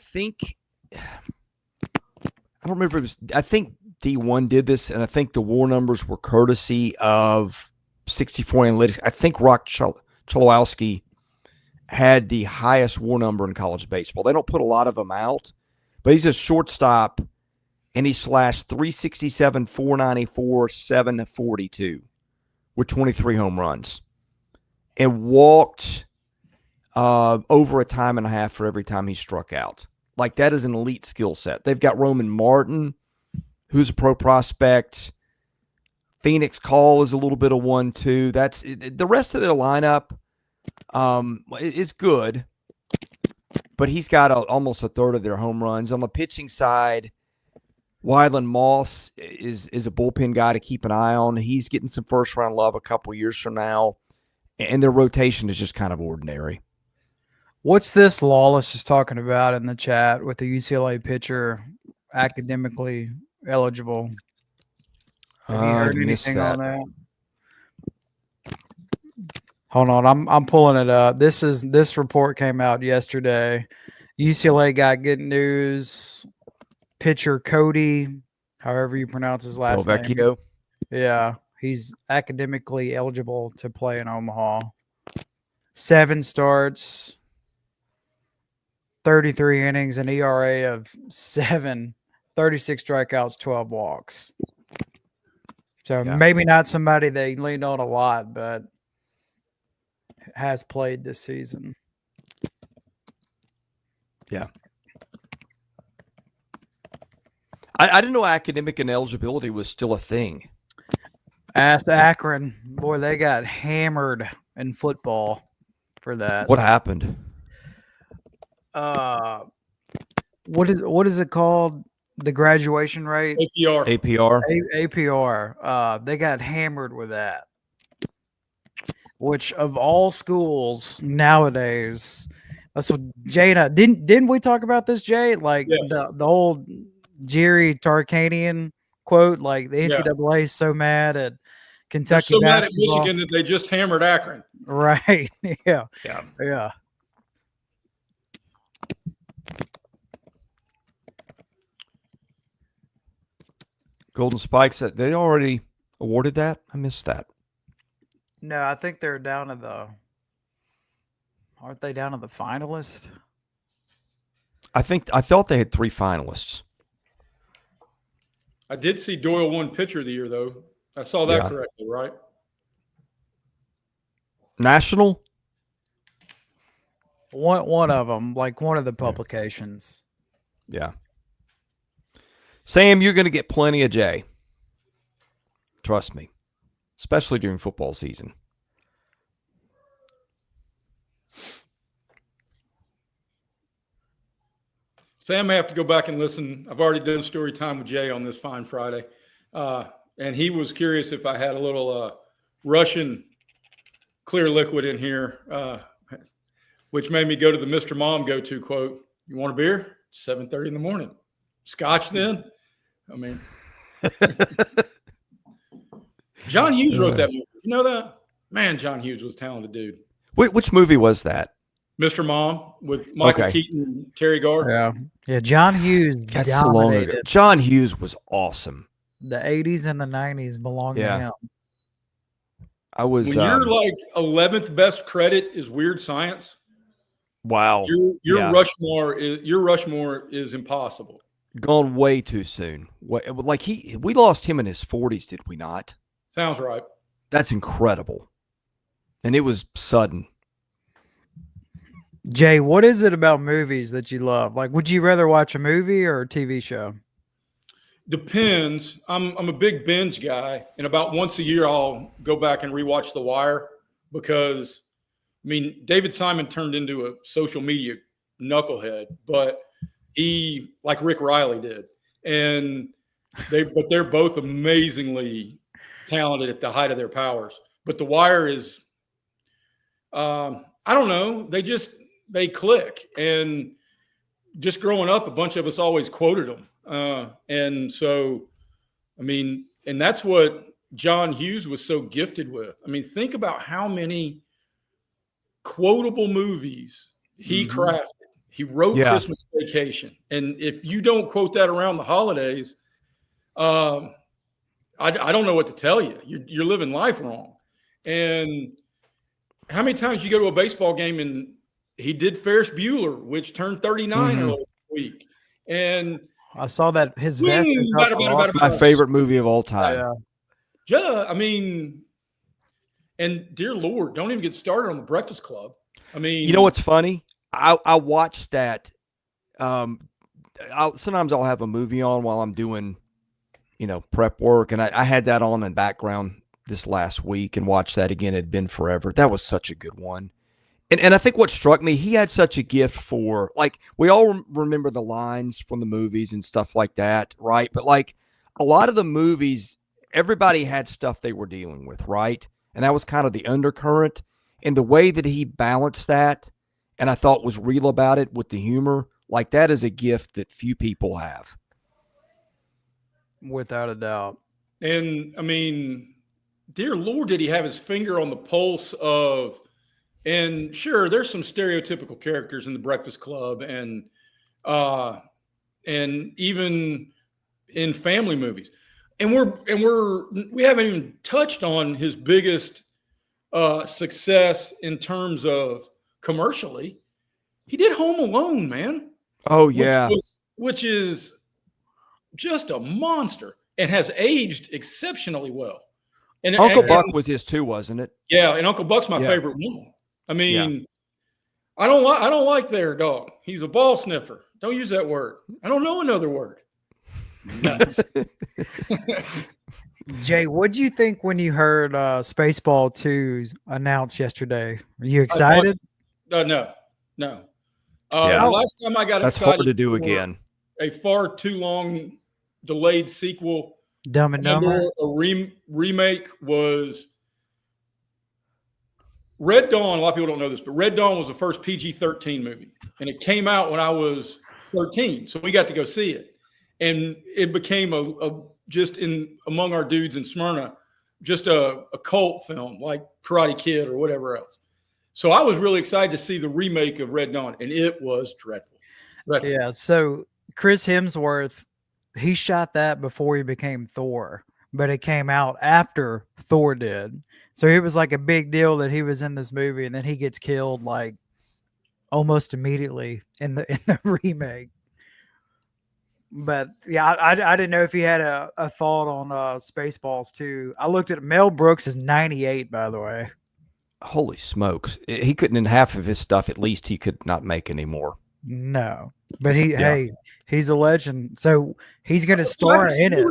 don't remember. I think D1 did this, and I think the WAR numbers were courtesy of 64 Analytics. I think Rock Chalowski had the highest WAR number in college baseball. They don't put a lot of them out, but he's a shortstop, and he slashed 367, 494, 742 with 23 home runs, and walked over a time and a half for every time he struck out. Like, that is an elite skill set. They've got Roman Martin, who's a pro prospect. Phoenix Call is a little bit of 1-2. That's the rest of their lineup is good, but he's got almost a third of their home runs. On the pitching side, Wyland Moss is a bullpen guy to keep an eye on. He's getting some first round love a couple years from now, and their rotation is just kind of ordinary. What's this Lawless is talking about in the chat with the UCLA pitcher academically eligible? Have you heard anything on that? Hold on, I'm pulling it up. This report came out yesterday. UCLA got good news. Pitcher Cody, however you pronounce his last name. Yeah, he's academically eligible to play in Omaha. 7 starts. 33 innings, an ERA of 7, 36 strikeouts, 12 walks. So maybe not somebody they leaned on a lot, but has played this season. Yeah. I didn't know academic ineligibility was still a thing. Ask Akron. Boy, they got hammered in football for that. What happened? What is it called? The graduation rate? APR. They got hammered with that. Which of all schools nowadays, that's what Jay didn't we talk about this, Jay? Like the old Jerry Tarkanian quote, like the NCAA is so mad at Kentucky. They're so mad at Michigan that they just hammered Akron. Right. Yeah. Golden Spikes, they already awarded that? I missed that. No, I think they're down to aren't they down to the finalists? I thought they had 3 finalists. I did see Doyle won pitcher of the year, though. I saw that correctly, right? National? One of them, like one of the publications. Yeah. Sam, you're going to get plenty of Jay. Trust me. Especially during football season. Sam may have to go back and listen. I've already done story time with Jay on this fine Friday. And he was curious if I had a little Russian clear liquid in here. which made me go to the Mr. Mom go-to quote. You want a beer? 7:30 in the morning. Scotch then? I mean, John Hughes wrote that movie. You know that? Man, John Hughes was a talented dude. Which movie was that? Mr. Mom with Michael Keaton and Terry Garr. Yeah. John Hughes That's so long ago. John Hughes was awesome. The 80s and the 90s belonged to him. I was. When your like 11th best credit is Weird Science. Wow. Your Rushmore is impossible. Gone way too soon. Like we lost him in his 40s, did we not? Sounds right. That's incredible. And it was sudden. Jay, what is it about movies that you love? Like, would you rather watch a movie or a TV show? Depends. I'm a big binge guy, and about once a year I'll go back and rewatch The Wire because, I mean, David Simon turned into a social media knucklehead, but he, like Rick Riley did, and they're both amazingly talented at the height of their powers. But The Wire is, I don't know, they click, and just growing up, a bunch of us always quoted them. And so, I mean, and that's what John Hughes was so gifted with. I mean, think about how many quotable movies he crafted. He wrote Christmas Vacation. And if you don't quote that around the holidays, I don't know what to tell you. You're living life wrong. And how many times you go to a baseball game and he did Ferris Bueller, which turned 39 earlier this week. And I saw that his my favorite movie of all time. Yeah, I mean, and dear Lord, don't even get started on The Breakfast Club. I mean, you know what's funny? I watched that. Sometimes I'll have a movie on while I'm doing, prep work, and I had that on in background this last week and watched that again. It had been forever. That was such a good one. And I think what struck me, he had such a gift for, like, we all remember the lines from the movies and stuff like that, right? But, like, a lot of the movies, everybody had stuff they were dealing with, right? And that was kind of the undercurrent. And the way that he balanced that, and I thought was real about it with the humor, like, that is a gift that few people have. Without a doubt. And, I mean, dear Lord, did he have his finger on the pulse of... And sure, there's some stereotypical characters in The Breakfast Club, and even in family movies, and we haven't even touched on his biggest success in terms of commercially. He did Home Alone, man. Oh yeah, which is just a monster and has aged exceptionally well. And Uncle Buck was his too, wasn't it? Yeah, and Uncle Buck's my favorite one. I mean, I don't like their dog. He's a ball sniffer. Don't use that word. I don't know another word. Nuts. Jay, what did you think when you heard Spaceball 2 announced yesterday? Are you excited? No. The last time I got that's excited, hard to do again. A far too long delayed sequel, Dumb and Dumber. A remake was Red Dawn. A lot of people don't know this, but Red Dawn was the first PG-13 movie, and it came out when I was 13, so we got to go see it, and it became just among our dudes in Smyrna, just a cult film like Karate Kid or whatever else. So I was really excited to see the remake of Red Dawn, and it was dreadful. Yeah. So Chris Hemsworth, he shot that before he became Thor, but it came out after Thor did. So it was like a big deal that he was in this movie, and then he gets killed like almost immediately in the remake. But yeah, I didn't know if he had a thought on Spaceballs too. I looked at Mel Brooks is 98, by the way. Holy smokes! He couldn't, in half of his stuff, at least he could not make anymore. No, but he's a legend. So he's going to star in it.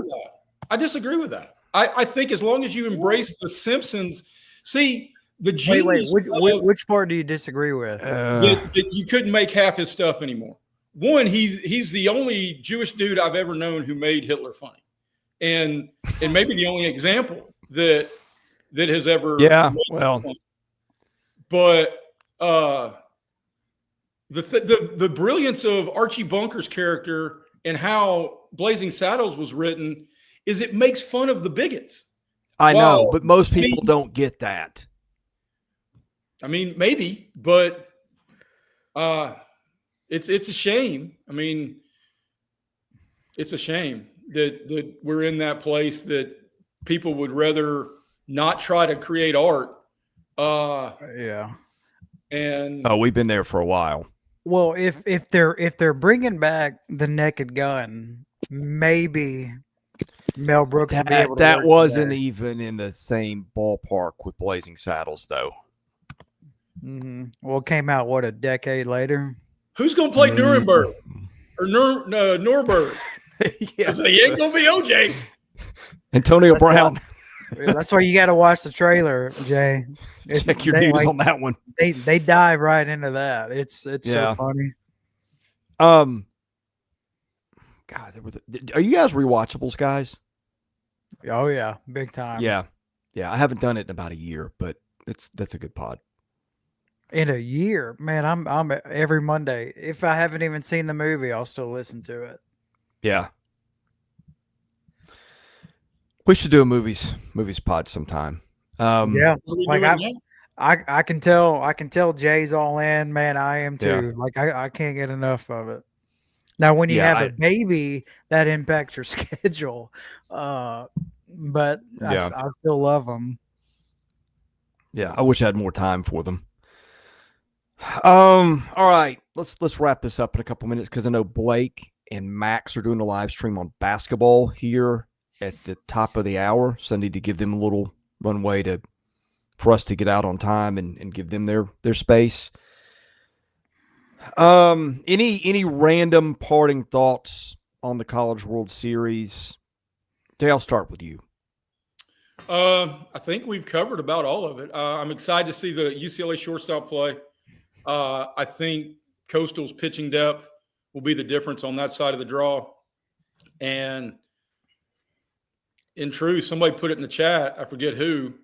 I disagree with that. I think as long as you embrace the Simpsons, see the genius. Wait, which part do you disagree with? That you couldn't make half his stuff anymore. One, he's the only Jewish dude I've ever known who made Hitler funny, and maybe the only example that has ever. Yeah, well, funny. But the brilliance of Archie Bunker's character and how Blazing Saddles was written is it makes fun of the bigots. I know, Well, but most people don't get that. I mean, maybe, but it's a shame. I mean, it's a shame that we're in that place that people would rather not try to create art. Yeah. And we've been there for a while. Well, if they're bringing back the Naked Gun, maybe Mel Brooks will be able to That work wasn't there. even in the same ballpark with Blazing Saddles, though. Well, it came out a decade later. who's going to play Nuremberg or Nuremberg? Yeah. So he ain't going to be OJ. Antonio Brown. That's why you got to watch the trailer, Jay. Check your news on that one. They dive right into that. It's so funny. God, are you guys rewatchables, guys? Oh yeah, big time. Yeah. I haven't done it in about a year, but that's a good pod. In a year, man, I'm every Monday. If I haven't even seen the movie, I'll still listen to it. Yeah. We should do a movies pod sometime. Yeah, like I can tell Jay's all in, man. I am too. Yeah. Like I can't get enough of it. Now, when you have a baby, that impacts your schedule. But I still love them. Yeah, I wish I had more time for them. All right, let's wrap this up in a couple minutes because I know Blake and Max are doing a live stream on basketball here at the top of the hour, so I need to give them a little runway for us to get out on time and give them their space. Any random parting thoughts on the College World Series? Dale, I'll start with you. I think we've covered about all of it. I'm excited to see the UCLA shortstop play. I think Coastal's pitching depth will be the difference on that side of the draw. And in truth, somebody put it in the chat. I forget who,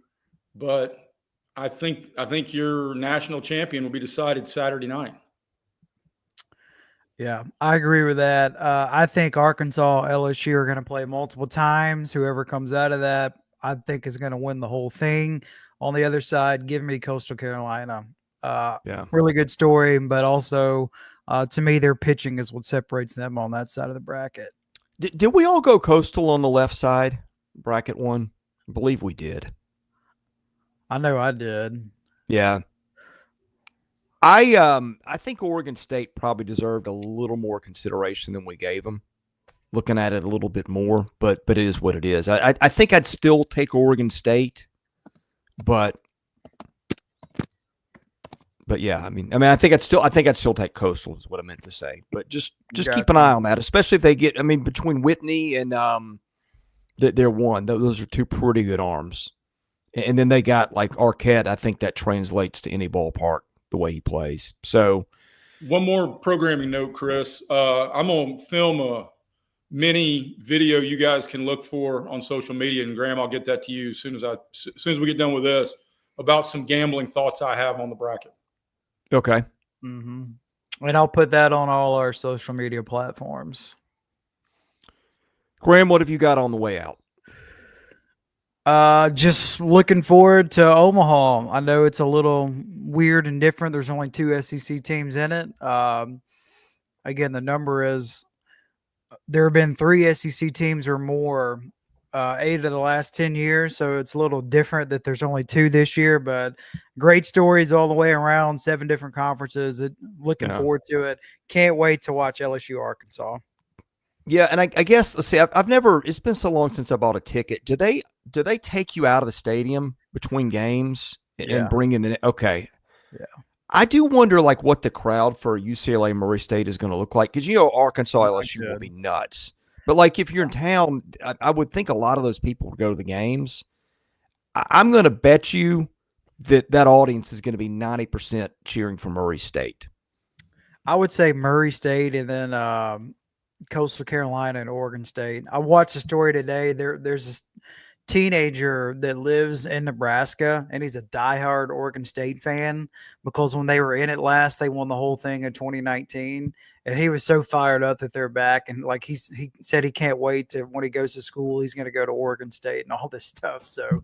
but I think your national champion will be decided Saturday night. Yeah, I agree with that. I think Arkansas, LSU are going to play multiple times. Whoever comes out of that, I think is going to win the whole thing. On the other side, give me Coastal Carolina. Really good story, but also to me, their pitching is what separates them on that side of the bracket. Did we all go Coastal on the left side, bracket one? I believe we did. I know I did. Yeah. I think Oregon State probably deserved a little more consideration than we gave them. Looking at it a little bit more, but it is what it is. I think I'd still take Oregon State, but yeah, I mean, I think I'd still take Coastal is what I meant to say. But just keep an eye on that, especially if they get. I mean, between Whitney and they're one. Those are two pretty good arms, and then they got like Arquette. I think that translates to any ballpark the way he plays. So, one more programming note, Chris. I'm gonna film a mini video you guys can look for on social media, and Graham, I'll get that to you as soon as we get done with this about some gambling thoughts I have on the bracket. Okay. Mm-hmm. And I'll put that on all our social media platforms. Graham, what have you got on the way out? Just looking forward to Omaha. I know it's a little weird and different. There's only 2 SEC teams in it. Again, the number is there have been 3 SEC teams or more 8 of the last 10 years. So it's a little different that there's only 2 this year, but great stories all the way around, 7 different conferences. Looking forward to it. Can't wait to watch LSU Arkansas. Yeah, and I guess let's see. I've never. It's been so long since I bought a ticket. Do they take you out of the stadium between games and bring in the? Okay. Yeah. I do wonder like what the crowd for UCLA Murray State is going to look like because Arkansas LSU will be nuts. But like if you're in town, I would think a lot of those people would go to the games. I'm going to bet you that audience is going to be 90% cheering for Murray State. I would say Murray State and then Coastal Carolina and Oregon State. I watched a story today. There's this teenager that lives in Nebraska, and he's a diehard Oregon State fan because when they were in it last, they won the whole thing in 2019, and he was so fired up that they're back. And like he said, he can't wait to when he goes to school, he's going to go to Oregon State and all this stuff. So,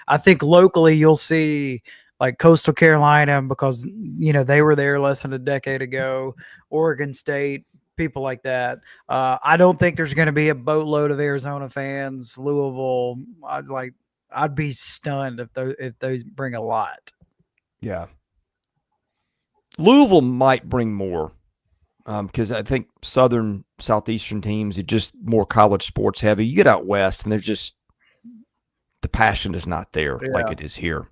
I think locally you'll see like Coastal Carolina because they were there less than a decade ago, Oregon State. People like that. I don't think there's going to be a boatload of Arizona fans. Louisville, I'd be stunned if those bring a lot. Yeah, Louisville might bring more because I think Southeastern teams are just more college sports heavy. You get out west, and there's just the passion is not there like it is here.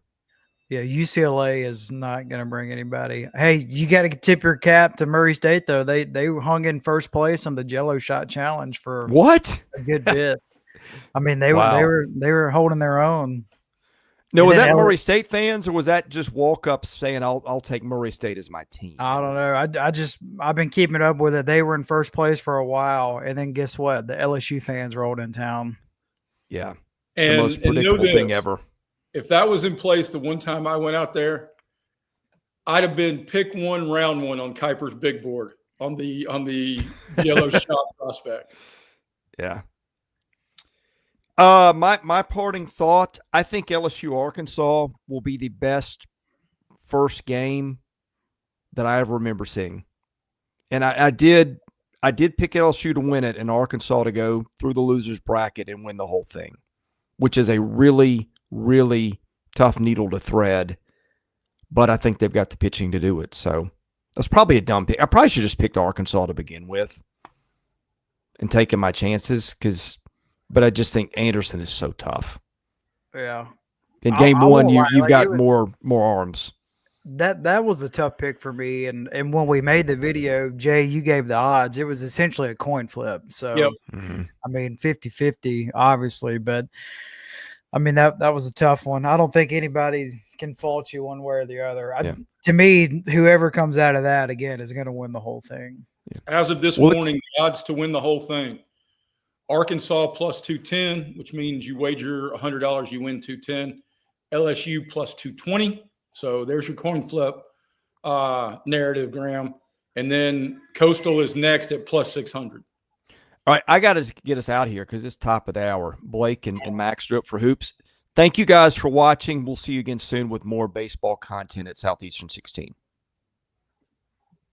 Yeah, UCLA is not going to bring anybody. Hey, you got to tip your cap to Murray State, though. They hung in first place on the Jello Shot Challenge for a good bit. I mean, they were holding their own. No, was that Murray State fans, or was that just walk-ups saying, "I'll take Murray State as my team"? I don't know. I've been keeping up with it. They were in first place for a while, and then guess what? The LSU fans rolled in town. Yeah, and the most predictable thing ever. If that was in place the one time I went out there, I'd have been pick one, round one on Kuiper's big board on the yellow shot prospect. Yeah. My parting thought, I think LSU Arkansas will be the best first game that I ever remember seeing. And I did pick LSU to win it and Arkansas to go through the losers bracket and win the whole thing, which is a really, really tough needle to thread, but I think they've got the pitching to do it. So that's probably a dumb pick. I probably should just picked Arkansas to begin with and taken my chances but I just think Anderson is so tough. Yeah. In game one, you've got more arms. That was a tough pick for me. And when we made the video, Jay, you gave the odds. It was essentially a coin flip. So, I mean, 50-50, obviously, but I mean, that was a tough one. I don't think anybody can fault you one way or the other. To me, whoever comes out of that, again, is going to win the whole thing. Yeah. As of this morning, the odds to win the whole thing, Arkansas plus 210, which means you wager $100, you win 210. LSU plus 220. So there's your coin flip narrative, Graham. And then Coastal is next at plus 600. All right, I got to get us out of here because it's top of the hour. Blake and Max are up for hoops. Thank you guys for watching. We'll see you again soon with more baseball content at Southeastern 16.